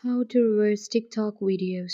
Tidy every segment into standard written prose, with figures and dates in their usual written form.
How to reverse TikTok videos.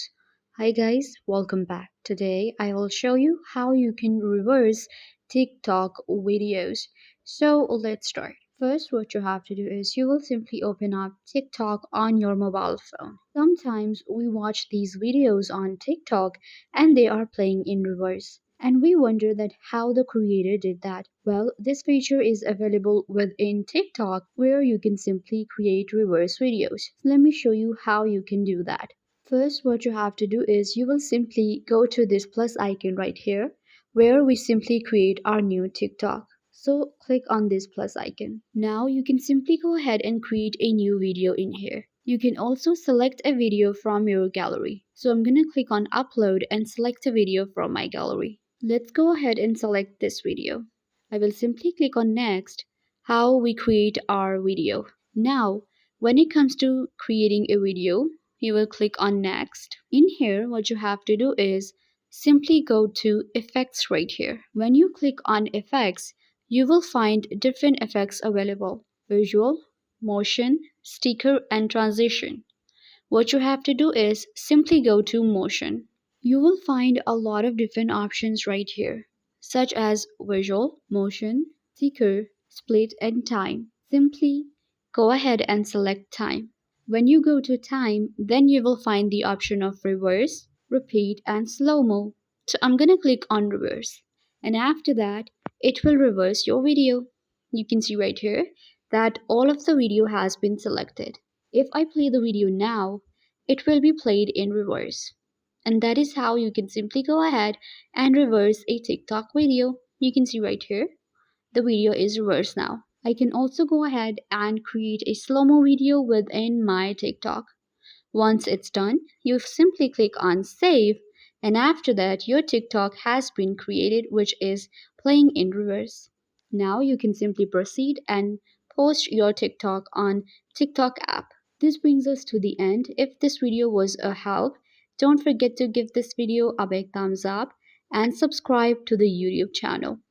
Hi guys, welcome back. Today I will show you how you can reverse TikTok videos. So let's start. First, what you have to do is you will simply open up TikTok on your mobile phone. Sometimes we watch these videos on TikTok and they are playing in reverse. And we wonder that how the creator did that. Well, this feature is available within TikTok where you can simply create reverse videos. Let me show you how you can do that. First, what you have to do is you will simply go to this plus icon right here where we simply create our new TikTok. So click on this plus icon. Now you can simply go ahead and create a new video in here. You can also select a video from your gallery. So I'm gonna click on upload and select a video from my gallery. Let's go ahead and select this video. I will simply click on next, how we create our video. Now, when it comes to creating a video, you will click on next. In here, what you have to do is simply go to effects right here. When you click on effects, you will find different effects available: visual, motion, sticker, and transition. What you have to do is simply go to motion. You will find a lot of different options right here, such as visual, motion, sticker, split, and time. Simply go ahead and select time. When you go to time, then you will find the option of reverse, repeat, and slow-mo. So I'm gonna click on reverse. And after that, it will reverse your video. You can see right here that all of the video has been selected. If I play the video now, it will be played in reverse. And that is how you can simply go ahead and reverse a TikTok video. You can see right here, the video is reversed now. I can also go ahead and create a slow-mo video within my TikTok. Once it's done, you simply click on save, and after that your TikTok has been created, which is playing in reverse. Now you can simply proceed and post your TikTok on TikTok app. This brings us to the end. If this video was a help, don't forget to give this video a big thumbs up and subscribe to the YouTube channel.